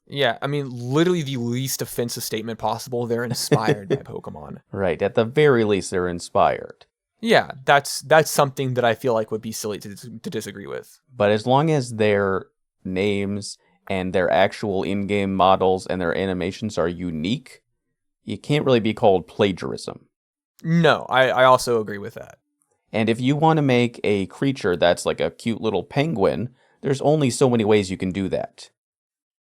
Yeah, I mean, literally the least offensive statement possible. They're inspired by Pokemon. Right. At the very least, they're inspired. Yeah, that's something that I feel like would be silly to disagree with. But as long as their names and their actual in-game models and their animations are unique, you can't really be called plagiarism. No, I also agree with that. And if you want to make a creature that's like a cute little penguin, there's only so many ways you can do that.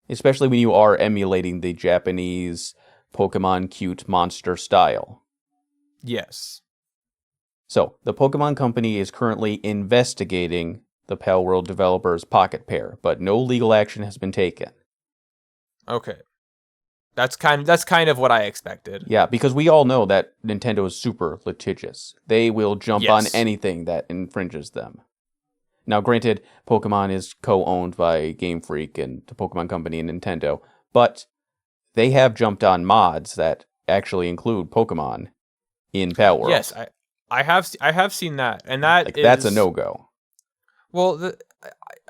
Especially when you are emulating the Japanese Pokemon cute monster style. Yes. So, the Pokemon Company is currently investigating the Palworld developers' Pocket Pair, but no legal action has been taken. Okay. That's kind of what I expected. Yeah, because we all know that Nintendo is super litigious. They will jump on Yes. anything that infringes them. Now, granted, Pokemon is co-owned by Game Freak and the Pokemon Company and Nintendo, but they have jumped on mods that actually include Pokemon in Palworld. Yes, I have seen that, and that's a no-go. Well,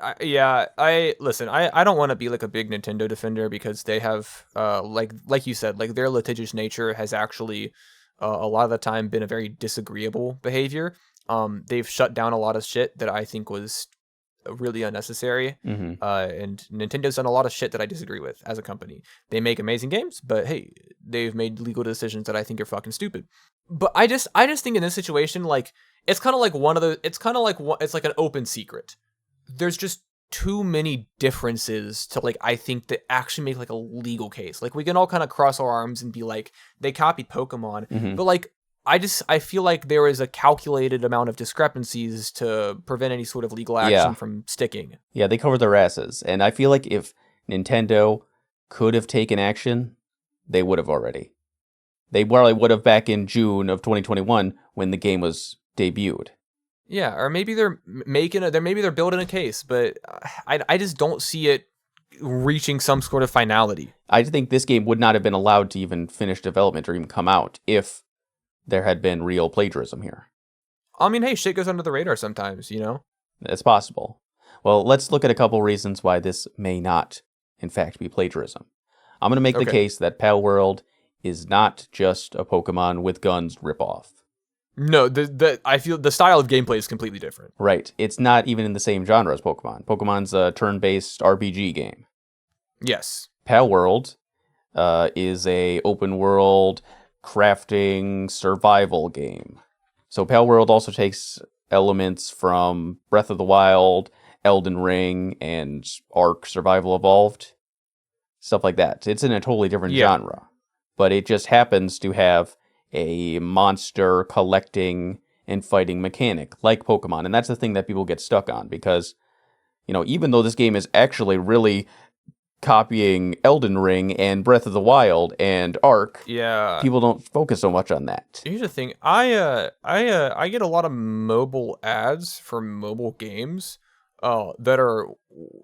I listen. I don't want to be like a big Nintendo defender because they have like you said, like their litigious nature has actually a lot of the time been a very disagreeable behavior. They've shut down a lot of shit that I think was really unnecessary. Mm-hmm. And Nintendo's done a lot of shit that I disagree with as a company. They make amazing games, but hey, they've made legal decisions that I think are fucking stupid. But I just think in this situation, like it's kind of like it's like an open secret. There's just too many differences to like I think that actually make like a legal case. Like we can all kind of cross our arms and be like they copied Pokemon, Mm-hmm. but like I feel like there is a calculated amount of discrepancies to prevent any sort of legal action from sticking. Yeah, they cover their asses. And I feel like if Nintendo could have taken action, they would have already. They probably would have back in June of 2021 when the game was debuted. Yeah, or maybe they're building a case, but I just don't see it reaching some sort of finality. I think this game would not have been allowed to even finish development or even come out if there had been real plagiarism here. I mean, hey, shit goes under the radar sometimes, you know? It's possible. Well, let's look at a couple reasons why this may not, in fact, be plagiarism. I'm going to make the case that Palworld is not just a Pokemon with guns ripoff. No, I feel the style of gameplay is completely different. Right. It's not even in the same genre as Pokemon. Pokemon's a turn-based RPG game. Yes. Palworld is a open-world crafting survival game. So Palworld also takes elements from Breath of the Wild, Elden Ring, and Ark Survival Evolved. Stuff like that. It's in a totally different genre. But it just happens to have a monster collecting and fighting mechanic like Pokemon. And that's the thing that people get stuck on because, you know, even though this game is actually really copying Elden Ring and Breath of the Wild and Ark, people don't focus so much on that. Here's the thing. I get a lot of mobile ads for mobile games that are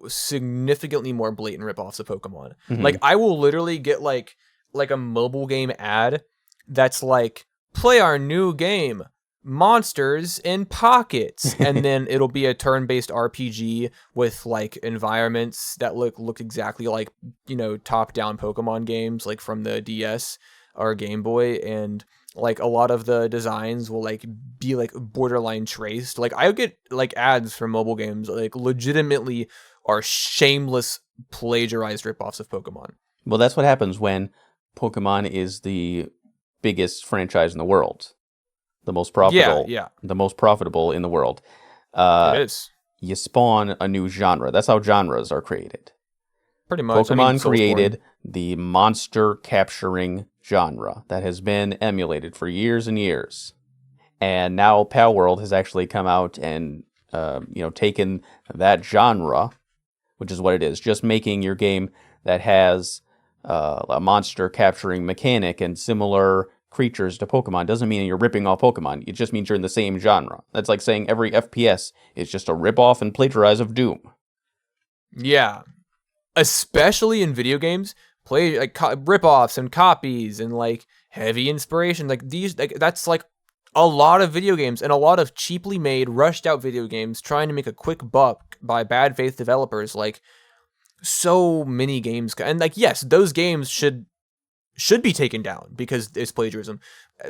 significantly more blatant ripoffs of Pokemon. Mm-hmm. Like I will literally get like a mobile game ad that's like, play our new game, Monsters in Pockets. And then it'll be a turn-based RPG with like environments that look exactly like, you know, top-down Pokemon games like from the DS or Game Boy. And like a lot of the designs will like be like borderline traced. Like I get like ads for mobile games like legitimately are shameless plagiarized ripoffs of Pokemon. Well, that's what happens when Pokemon is the biggest franchise in the world. The most profitable. Yeah. The most profitable in the world. It is. You spawn a new genre. That's how genres are created. Pretty much. Pokemon created the monster capturing genre that has been emulated for years and years. And now Palworld has actually come out and taken that genre, which is what it is, just making your game that has a monster capturing mechanic and similar creatures to Pokemon doesn't mean you're ripping off Pokemon. It just means you're in the same genre. That's like saying every FPS is just a rip-off and plagiarize of Doom. Yeah. Especially in video games, play like rip-offs and copies and like, heavy inspiration. Like these, like that's like a lot of video games and a lot of cheaply made, rushed out video games trying to make a quick buck by bad faith developers. Like so many games, and like yes, those games should be taken down because it's plagiarism.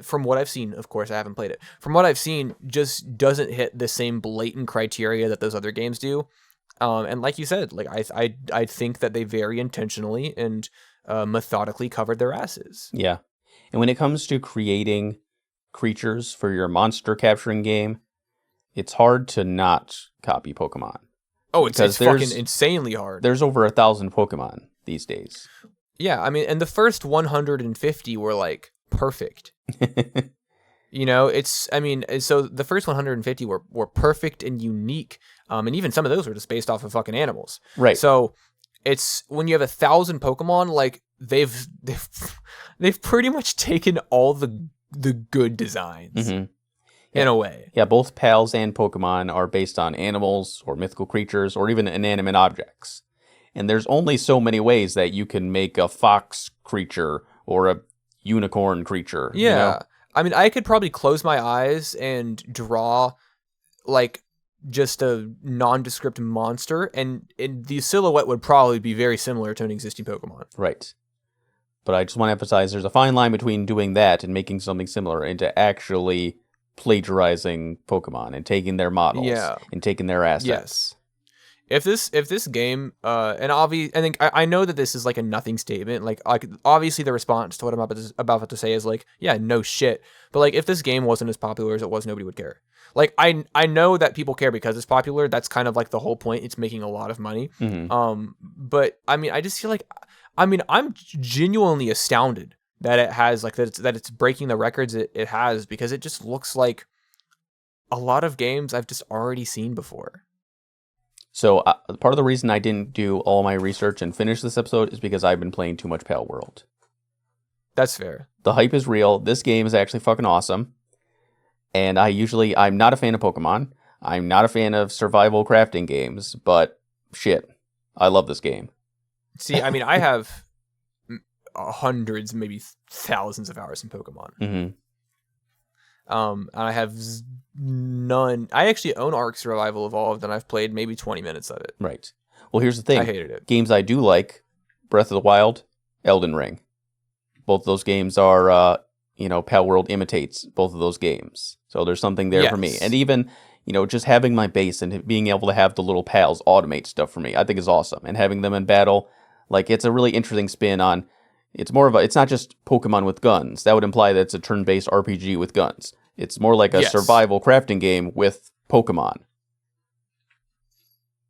From what I've seen, of course, I haven't played it. From what I've seen, just doesn't hit the same blatant criteria that those other games do. And like you said, like I think that they very intentionally and methodically covered their asses. Yeah. And when it comes to creating creatures for your monster capturing game, it's hard to not copy Pokemon. Oh, it's fucking insanely hard. There's over 1,000 Pokemon these days. Yeah, I mean, and the first 150 were like perfect. You know, so the first 150 were perfect and unique. And even some of those were just based off of fucking animals. Right. So it's when you have 1,000 Pokemon, like they've pretty much taken all the good designs in a way. Yeah, both Pals and Pokemon are based on animals or mythical creatures or even inanimate objects. And there's only so many ways that you can make a fox creature or a unicorn creature. Yeah. You know? I mean, I could probably close my eyes and draw like just a nondescript monster, and the silhouette would probably be very similar to an existing Pokemon. Right. But I just want to emphasize there's a fine line between doing that and making something similar into actually plagiarizing Pokemon and taking their models and taking their assets. Yes. If this game, and obviously, I think I know that this is like a nothing statement. Like obviously, the response to what I'm about to say is like, yeah, no shit. But like, if this game wasn't as popular as it was, nobody would care. Like I know that people care because it's popular. That's kind of like the whole point. It's making a lot of money. But I mean, I just feel like, I mean, I'm genuinely astounded that it has like that it's breaking the records it has, because it just looks like a lot of games I've just already seen before. So part of the reason I didn't do all my research and finish this episode is because I've been playing too much Palworld. That's fair. The hype is real. This game is actually fucking awesome. And I'm not a fan of Pokemon. I'm not a fan of survival crafting games, but shit, I love this game. See, I mean, I have hundreds, maybe thousands of hours in Pokemon. And I have none. I actually own Ark Survival Evolved, and I've played maybe 20 minutes of it. Right. Well, here's the thing. I hated it. Games I do like: Breath of the Wild, Elden Ring. Both of those games are, Palworld imitates both of those games. So there's something there for me. And even, just having my base and being able to have the little pals automate stuff for me, I think is awesome. And having them in battle, like, it's a really interesting spin on. It's not just Pokemon with guns. That would imply that it's a turn-based RPG with guns. It's more like a survival crafting game with Pokemon.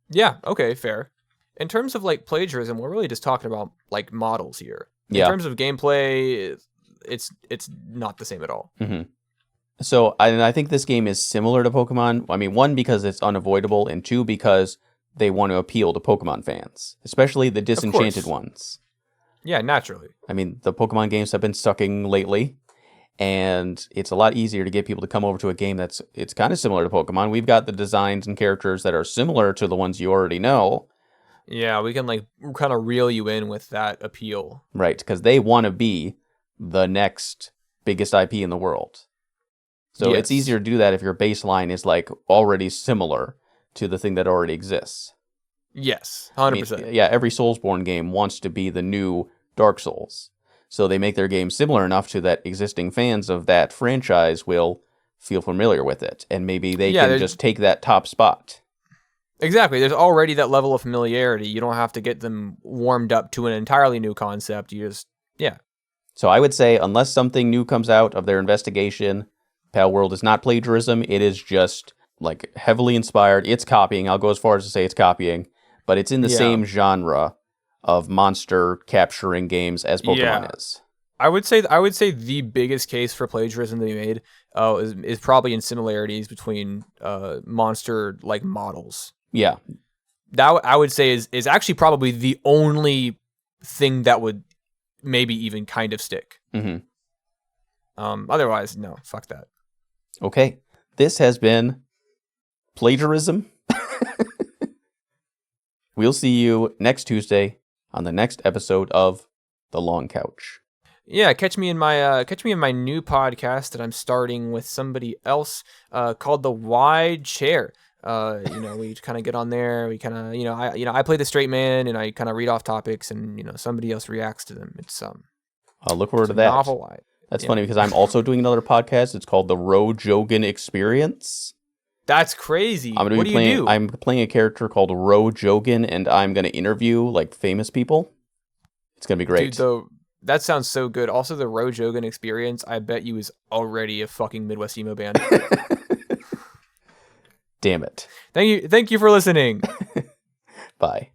Yeah, okay, fair. In terms of like plagiarism, we're really just talking about like models here. In terms of gameplay, it's not the same at all. So I think this game is similar to Pokemon. I mean, one, because it's unavoidable, and two, because they want to appeal to Pokemon fans, especially the disenchanted ones. Yeah, naturally. I mean, the Pokemon games have been sucking lately, and it's a lot easier to get people to come over to a game it's kind of similar to Pokemon. We've got the designs and characters that are similar to the ones you already know. Yeah, we can like kind of reel you in with that appeal. Right, because they want to be the next biggest IP in the world. So it's easier to do that if your baseline is like already similar to the thing that already exists. Yes, 100%. I mean, yeah, every Soulsborne game wants to be the new Dark Souls. So they make their game similar enough to that existing fans of that franchise will feel familiar with it. And maybe they can just take that top spot. Exactly. There's already that level of familiarity. You don't have to get them warmed up to an entirely new concept. You just, So I would say, unless something new comes out of their investigation, Palworld is not plagiarism. It is just like heavily inspired. It's copying. I'll go as far as to say it's copying, but it's in the same genre of monster capturing games as Pokemon is. I would say the biggest case for plagiarism they made is probably in similarities between monster like models. Yeah, that I would say is actually probably the only thing that would maybe even kind of stick. Otherwise, no, fuck that. Okay, this has been Plagiarism. We'll see you next Tuesday on the next episode of The Long Couch. Yeah, catch me in my new podcast that I'm starting with somebody else called The Wide Chair. We kind of get on there. We kind of, I play the straight man, and I kind of read off topics, and somebody else reacts to them. It's I'll look forward it's to a that. novel. That's Yeah. funny because I'm also doing another podcast. It's called the Jogan Experience. That's crazy. I'm gonna What be do playing. you do? I'm playing a character called Jogan, and I'm gonna interview like famous people. It's gonna be great. Dude, that sounds so good. Also, the Rojogan Experience, I bet you is already a fucking Midwest emo band. Damn it. Thank you for listening. Bye.